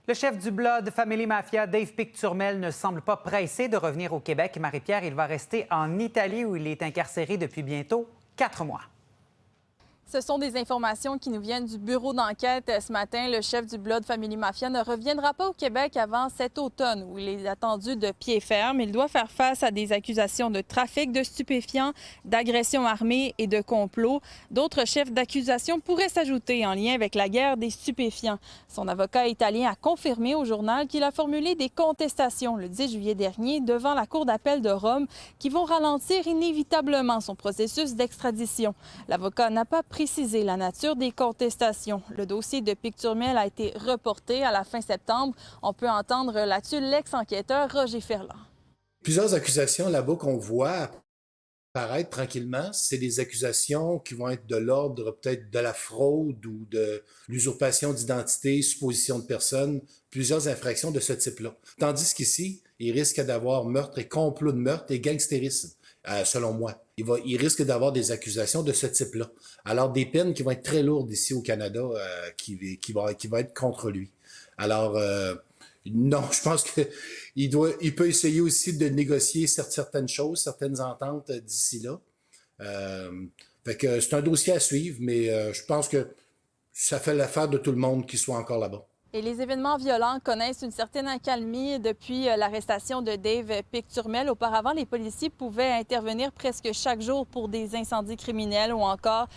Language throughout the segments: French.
Le chef du Blood Family Mafia, Dave Picturmel, ne semble pas pressé de revenir au Québec. Marie-Pierre, il va rester en Italie où il est incarcéré depuis bientôt 4 mois. Ce sont des informations qui nous viennent du bureau d'enquête ce matin. Le chef du Blood Family Mafia ne reviendra pas au Québec avant cet automne où il est attendu de pied ferme. Il doit faire face à des accusations de trafic de stupéfiants, d'agression armée et de complot. D'autres chefs d'accusation pourraient s'ajouter en lien avec la guerre des stupéfiants. Son avocat italien a confirmé au journal qu'il a formulé des contestations le 10 juillet dernier devant la Cour d'appel de Rome qui vont ralentir inévitablement son processus d'extradition. L'avocat n'a pas préciser la nature des contestations. Le dossier de Picturmel a été reporté à la fin septembre. On peut entendre là-dessus l'ex-enquêteur Roger Ferland. Plusieurs accusations là-bas qu'on voit apparaître tranquillement, c'est des accusations qui vont être de l'ordre peut-être de la fraude ou de l'usurpation d'identité, supposition de personnes, plusieurs infractions de ce type-là. Tandis qu'ici, il risque d'avoir meurtre et complot de meurtre et gangstérisme. Selon moi. Il risque d'avoir des accusations de ce type-là. Alors, des peines qui vont être très lourdes ici au Canada qui vont être contre lui. Alors, non, je pense il peut essayer aussi de négocier certaines choses, certaines ententes d'ici là. Fait que c'est un dossier à suivre, mais je pense que ça fait l'affaire de tout le monde qui soit encore là-bas. Et les événements violents connaissent une certaine accalmie depuis l'arrestation de Dave Picturmel. Auparavant, les policiers pouvaient intervenir presque chaque jour pour des incendies criminels ou encore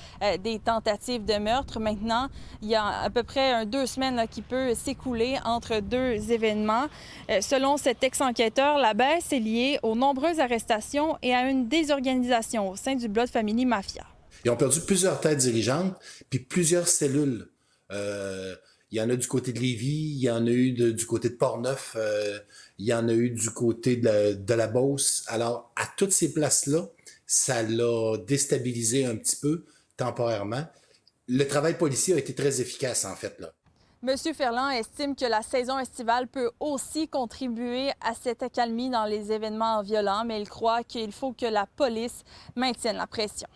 des tentatives de meurtre. Maintenant, il y a à peu près 2 semaines qui peut s'écouler entre 2 événements. Selon cet ex-enquêteur, la baisse est liée aux nombreuses arrestations et à une désorganisation au sein du Blood Family Mafia. Ils ont perdu plusieurs têtes dirigeantes puis plusieurs cellules. Il y en a du côté de Lévis, il y en a eu du côté de Portneuf, il y en a eu du côté de la Beauce. Alors, à toutes ces places-là, ça l'a déstabilisé un petit peu temporairement. Le travail policier a été très efficace, en fait, là. Monsieur Ferland estime que la saison estivale peut aussi contribuer à cette accalmie dans les événements violents, mais il croit qu'il faut que la police maintienne la pression.